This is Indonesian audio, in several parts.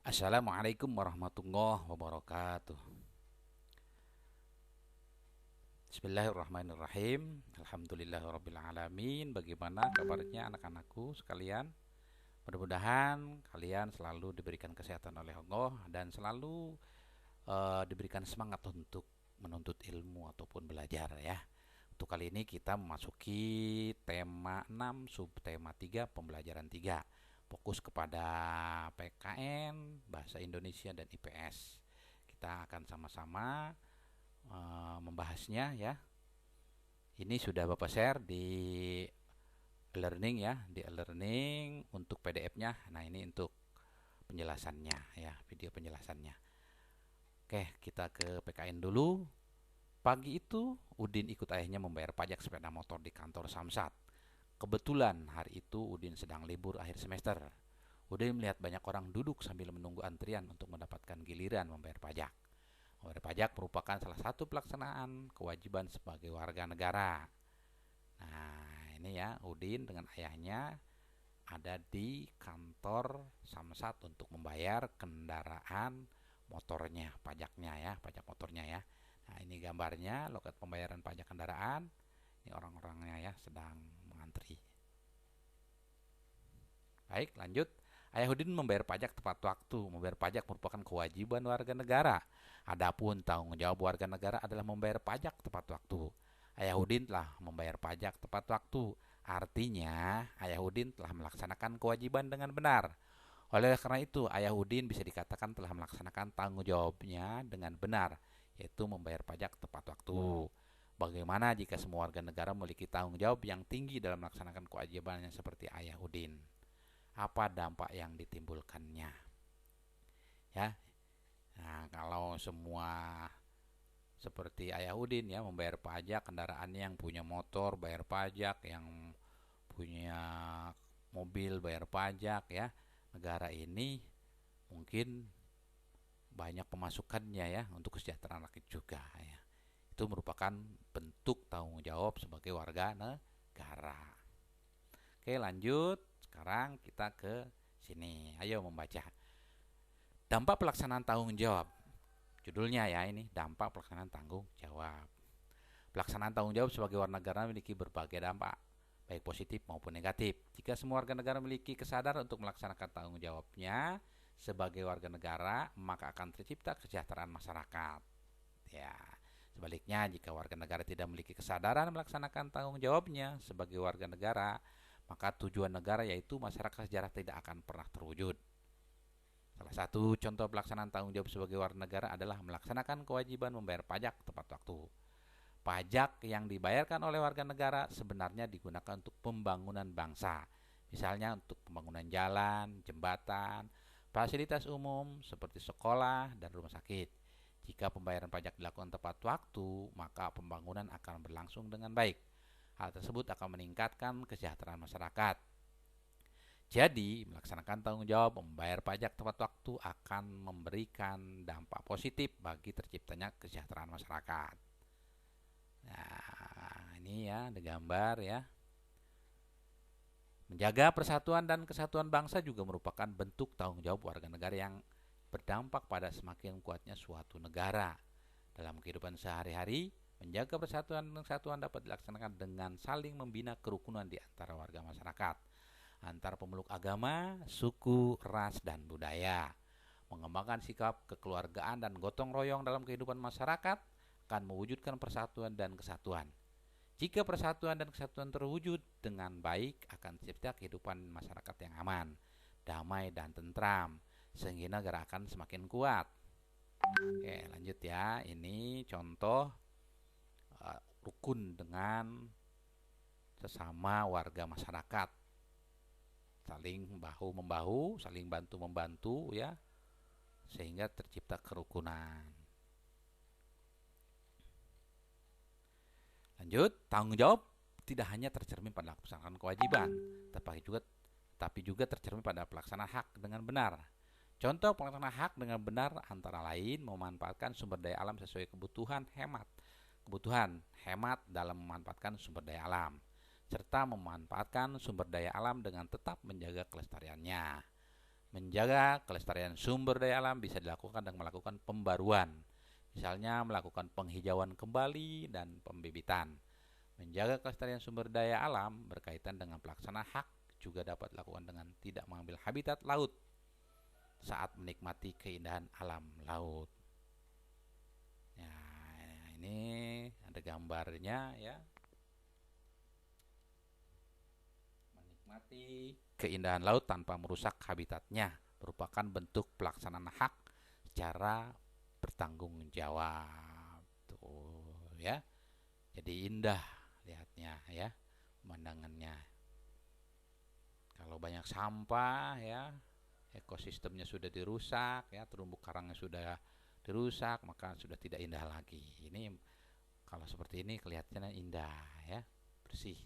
Assalamualaikum warahmatullahi wabarakatuh. Bismillahirrahmanirrahim. Alhamdulillahirrabbilalamin. Bagaimana kabarnya anak-anakku sekalian? Mudah-mudahan kalian selalu diberikan kesehatan oleh Allah dan selalu diberikan semangat untuk menuntut ilmu ataupun belajar ya. Untuk kali ini kita memasuki tema 6 subtema 3 pembelajaran 3. Fokus kepada PKN, Bahasa Indonesia dan IPS. Kita akan sama-sama membahasnya ya. Ini sudah Bapak share di e-learning ya, di e-learning untuk PDF-nya. Nah, ini untuk penjelasannya ya, video penjelasannya. Oke, kita ke PKN dulu. Pagi itu Udin ikut ayahnya membayar pajak sepeda motor di kantor Samsat. Kebetulan hari itu Udin sedang libur akhir semester. Udin melihat banyak orang duduk sambil menunggu antrian untuk mendapatkan giliran membayar pajak. Membayar pajak merupakan salah satu pelaksanaan kewajiban sebagai warga negara. Nah, ini ya, Udin dengan ayahnya ada di kantor Samsat untuk membayar kendaraan motornya, pajaknya ya, pajak motornya ya. Nah, ini gambarnya loket pembayaran pajak kendaraan. Ini orang-orangnya ya sedang mengantri. Baik, lanjut. Ayahudin membayar pajak tepat waktu. Membayar pajak merupakan kewajiban warga negara. Adapun tanggung jawab warga negara adalah membayar pajak tepat waktu. Ayahudin telah membayar pajak tepat waktu. Artinya, Ayahudin telah melaksanakan kewajiban dengan benar. Oleh karena itu, Ayahudin bisa dikatakan telah melaksanakan tanggung jawabnya dengan benar, yaitu membayar pajak tepat waktu. Bagaimana jika semua warga negara memiliki tanggung jawab yang tinggi dalam melaksanakan kewajibannya seperti Ayahudin? Apa dampak yang ditimbulkannya ya. Nah, kalau semua seperti Ayahudin ya membayar pajak, kendaraannya yang punya motor bayar pajak, yang punya mobil bayar pajak ya, negara ini mungkin banyak pemasukannya ya untuk kesejahteraan rakyat juga ya. Itu merupakan bentuk tanggung jawab sebagai warga negara. Oke, lanjut. Sekarang kita ke sini. Ayo membaca. Dampak pelaksanaan tanggung jawab. Judulnya ya ini, dampak pelaksanaan tanggung jawab. Pelaksanaan tanggung jawab sebagai warga negara memiliki berbagai dampak, baik positif maupun negatif. Jika semua warga negara memiliki kesadaran untuk melaksanakan tanggung jawabnya sebagai warga negara, maka akan tercipta kesejahteraan masyarakat. Ya, sebaliknya jika warga negara tidak memiliki kesadaran melaksanakan tanggung jawabnya sebagai warga negara, maka tujuan negara yaitu masyarakat sejarah tidak akan pernah terwujud. Salah satu contoh pelaksanaan tanggung jawab sebagai warga negara adalah melaksanakan kewajiban membayar pajak tepat waktu. Pajak yang dibayarkan oleh warga negara sebenarnya digunakan untuk pembangunan bangsa, misalnya untuk pembangunan jalan, jembatan, fasilitas umum seperti sekolah dan rumah sakit. Jika pembayaran pajak dilakukan tepat waktu, maka pembangunan akan berlangsung dengan baik. Hal tersebut akan meningkatkan kesejahteraan masyarakat. Jadi, melaksanakan tanggung jawab membayar pajak tepat waktu akan memberikan dampak positif bagi terciptanya kesejahteraan masyarakat. Nah, ini ya ada gambar ya. Menjaga persatuan dan kesatuan bangsa juga merupakan bentuk tanggung jawab warga negara yang berdampak pada semakin kuatnya suatu negara. Dalam kehidupan sehari-hari, menjaga persatuan dan kesatuan dapat dilaksanakan dengan saling membina kerukunan di antara warga masyarakat, antar pemeluk agama, suku, ras, dan budaya. Mengembangkan sikap kekeluargaan dan gotong royong dalam kehidupan masyarakat akan mewujudkan persatuan dan kesatuan. Jika persatuan dan kesatuan terwujud dengan baik, akan tercipta kehidupan masyarakat yang aman, damai, dan tentram, sehingga negara akan semakin kuat. Oke, lanjut ya. Ini contoh rukun dengan sesama warga masyarakat, saling bahu membahu, saling bantu membantu ya, sehingga tercipta kerukunan. Lanjut, tanggung jawab tidak hanya tercermin pada pelaksanaan kewajiban, tapi juga tercermin pada pelaksanaan hak dengan benar. Contoh pelaksanaan hak dengan benar antara lain memanfaatkan sumber daya alam sesuai kebutuhan hemat dalam memanfaatkan sumber daya alam, serta memanfaatkan sumber daya alam dengan tetap menjaga kelestariannya. Menjaga kelestarian sumber daya alam bisa dilakukan dengan melakukan pembaruan, misalnya melakukan penghijauan kembali dan pembibitan. Menjaga kelestarian sumber daya alam berkaitan dengan pelaksana hak juga dapat dilakukan dengan tidak mengambil habitat laut saat menikmati keindahan alam laut. Ya, ini ada gambarnya ya. Menikmati keindahan laut tanpa merusak habitatnya merupakan bentuk pelaksanaan hak secara bertanggung jawab. Tuh ya. Jadi indah lihatnya ya, pemandangannya. Kalau banyak sampah ya, ekosistemnya sudah dirusak ya, terumbu karangnya sudah dirusak, maka sudah tidak indah lagi. Ini kalau seperti ini kelihatannya indah ya, bersih.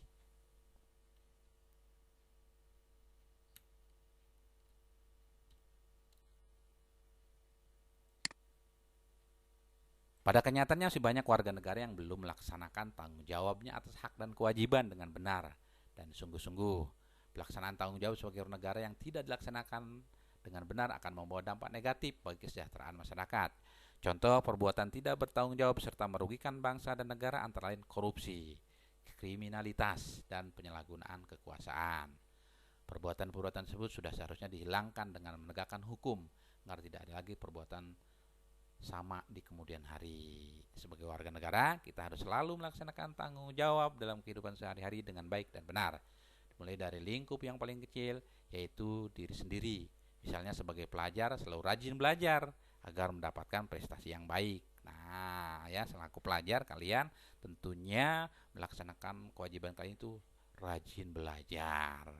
Pada kenyataannya masih banyak warga negara yang belum melaksanakan tanggung jawabnya atas hak dan kewajiban dengan benar dan sungguh-sungguh. Pelaksanaan tanggung jawab sebagai warga negara yang tidak dilaksanakan dengan benar akan membawa dampak negatif bagi kesejahteraan masyarakat. Contoh perbuatan tidak bertanggung jawab serta merugikan bangsa dan negara antara lain korupsi, kriminalitas, dan penyalahgunaan kekuasaan. Perbuatan-perbuatan tersebut sudah seharusnya dihilangkan dengan menegakkan hukum agar tidak ada lagi perbuatan sama di kemudian hari. Sebagai warga negara, kita harus selalu melaksanakan tanggung jawab dalam kehidupan sehari-hari dengan baik dan benar. Mulai dari lingkup yang paling kecil, yaitu diri sendiri. Misalnya sebagai pelajar, selalu rajin belajar agar mendapatkan prestasi yang baik. Nah, ya selaku pelajar kalian tentunya melaksanakan kewajiban kalian itu rajin belajar.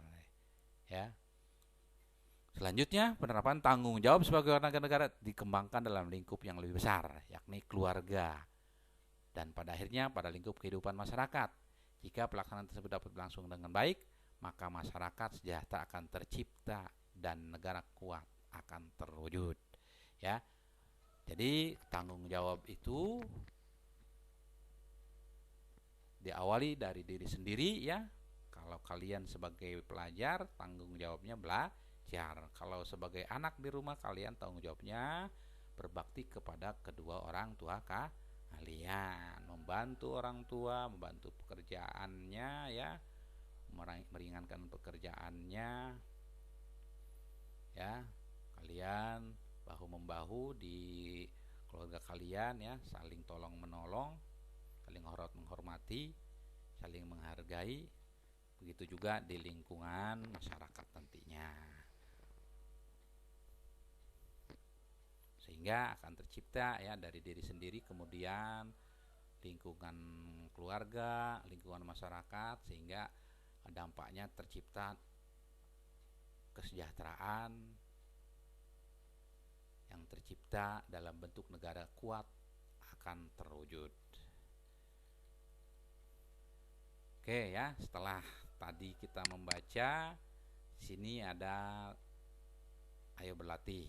Ya, selanjutnya, penerapan tanggung jawab sebagai warga negara dikembangkan dalam lingkup yang lebih besar, yakni keluarga, dan pada akhirnya pada lingkup kehidupan masyarakat. Jika pelaksanaan tersebut dapat berlangsung dengan baik, maka masyarakat sejahtera akan tercipta dan negara kuat akan terwujud. Ya, jadi tanggung jawab itu diawali dari diri sendiri ya. Kalau kalian sebagai pelajar, tanggung jawabnya belajar. Kalau sebagai anak di rumah kalian tanggung jawabnya berbakti kepada kedua orang tua kalian, membantu orang tua, membantu pekerjaannya ya, meringankan pekerjaannya ya. Kalian bahu membahu di keluarga kalian ya, saling tolong menolong, saling menghormati, saling menghargai. Begitu juga di lingkungan masyarakat nantinya. Sehingga akan tercipta ya dari diri sendiri, kemudian lingkungan keluarga, lingkungan masyarakat, sehingga dampaknya tercipta kesejahteraan yang tercipta dalam bentuk negara kuat akan terwujud. Oke ya, setelah tadi kita membaca, sini ada ayo berlatih.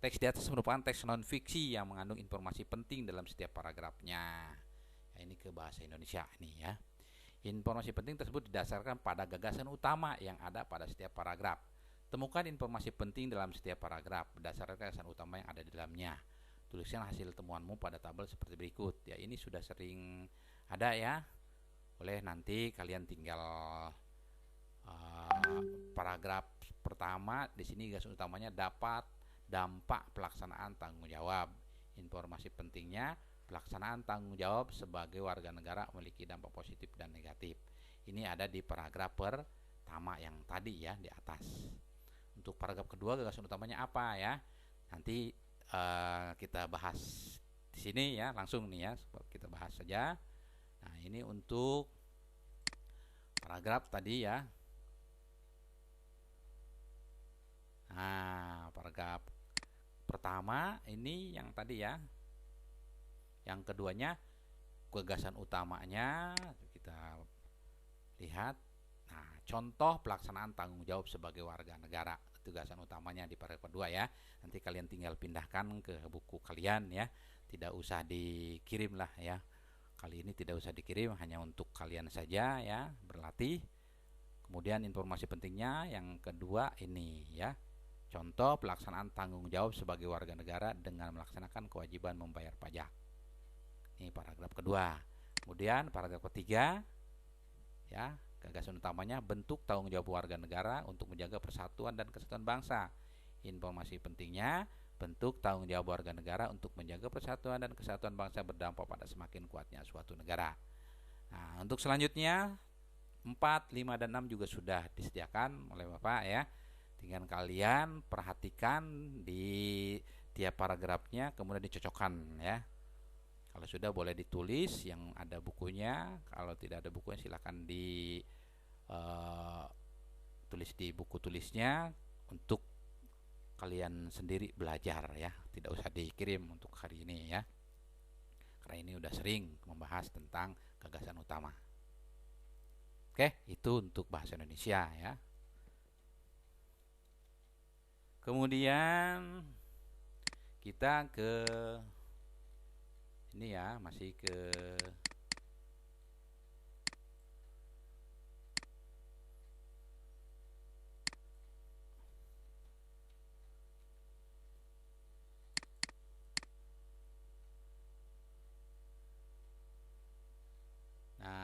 Teks di atas merupakan teks non-fiksi yang mengandung informasi penting dalam setiap paragrafnya. Ya, ini ke bahasa Indonesia nih ya. Informasi penting tersebut didasarkan pada gagasan utama yang ada pada setiap paragraf. Temukan informasi penting dalam setiap paragraf berdasarkan gagasan utama yang ada di dalamnya. Tuliskan hasil temuanmu pada tabel seperti berikut. Ya, ini sudah sering ada ya. Boleh nanti kalian tinggal paragraf pertama di sini gagasan utamanya dapat dampak pelaksanaan tanggung jawab. Informasi pentingnya, pelaksanaan tanggung jawab sebagai warga negara memiliki dampak positif dan negatif. Ini ada di paragraf pertama yang tadi ya di atas. Untuk paragraf kedua gagasan utamanya apa ya? Nanti kita bahas di sini ya, langsung nih ya, kita bahas saja. Nah, ini untuk paragraf tadi ya. Nah, paragraf pertama ini yang tadi ya. Yang keduanya gagasan utamanya kita lihat. Nah, contoh pelaksanaan tanggung jawab sebagai warga negara. Gagasan utamanya di paragraf kedua ya. Nanti kalian tinggal pindahkan ke buku kalian ya. Tidak usah dikirim lah ya. Kali ini tidak usah dikirim, hanya untuk kalian saja ya berlatih. Kemudian informasi pentingnya yang kedua ini ya. Contoh pelaksanaan tanggung jawab sebagai warga negara dengan melaksanakan kewajiban membayar pajak. Ini paragraf kedua. Kemudian paragraf ketiga, ya, gagasan utamanya bentuk tanggung jawab warga negara untuk menjaga persatuan dan kesatuan bangsa. Informasi pentingnya, bentuk tanggung jawab warga negara untuk menjaga persatuan dan kesatuan bangsa berdampak pada semakin kuatnya suatu negara. Nah, untuk selanjutnya 4, 5, dan 6 juga sudah disediakan oleh Bapak ya. Tinggal kalian perhatikan di tiap paragrafnya, kemudian dicocokkan ya. Kalau sudah boleh ditulis yang ada bukunya. Kalau tidak ada bukunya silakan tulis di buku tulisnya untuk kalian sendiri belajar ya. Tidak usah dikirim untuk hari ini ya. Karena ini udah sering membahas tentang gagasan utama. Oke, itu untuk bahasa Indonesia ya. Kemudian kita ke ini ya, masih ke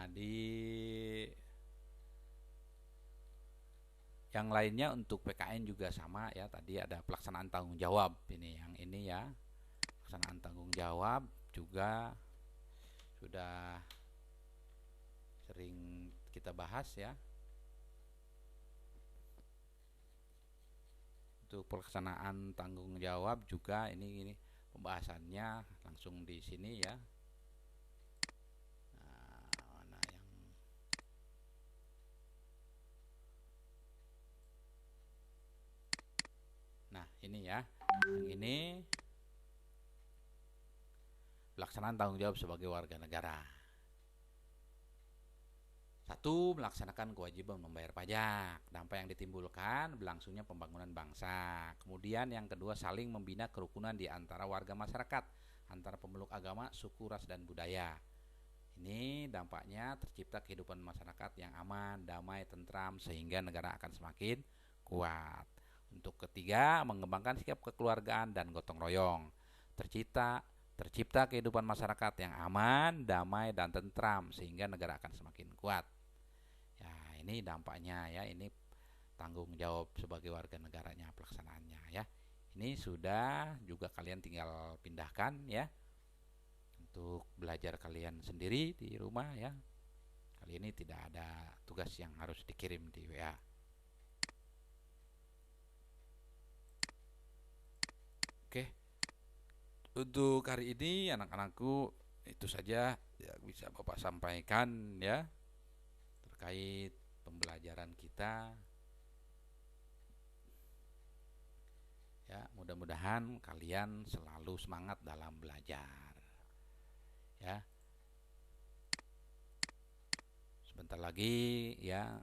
di yang lainnya untuk PKN juga sama ya. Tadi ada pelaksanaan tanggung jawab ini, yang ini ya. Pelaksanaan tanggung jawab juga sudah sering kita bahas ya. Untuk pelaksanaan tanggung jawab juga ini pembahasannya langsung di sini ya. Nah, ini ya. Yang ini pelaksanaan tanggung jawab sebagai warga negara. 1. Melaksanakan kewajiban membayar pajak. Dampak yang ditimbulkan berlangsungnya pembangunan bangsa. Kemudian yang kedua, saling membina kerukunan di antara warga masyarakat, antara pemeluk agama, suku, ras, dan budaya. Ini dampaknya tercipta kehidupan masyarakat yang aman, damai, tentram, sehingga negara akan semakin kuat. Untuk ketiga, mengembangkan sikap kekeluargaan dan gotong royong. Tercipta kehidupan masyarakat yang aman, damai, dan tentram, sehingga negara akan semakin kuat. Ya, ini dampaknya ya, ini tanggung jawab sebagai warga negaranya pelaksanaannya ya. Ini sudah juga kalian tinggal pindahkan ya untuk belajar kalian sendiri di rumah ya. Kali ini tidak ada tugas yang harus dikirim di WA. Oke. Untuk hari ini anak-anakku itu saja yang bisa Bapak sampaikan ya terkait pembelajaran kita. Ya, mudah-mudahan kalian selalu semangat dalam belajar. Ya. Sebentar lagi ya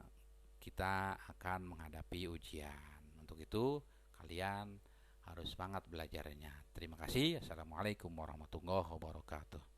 kita akan menghadapi ujian. Untuk itu kalian harus semangat belajarnya. Terima kasih. Assalamualaikum warahmatullahi wabarakatuh.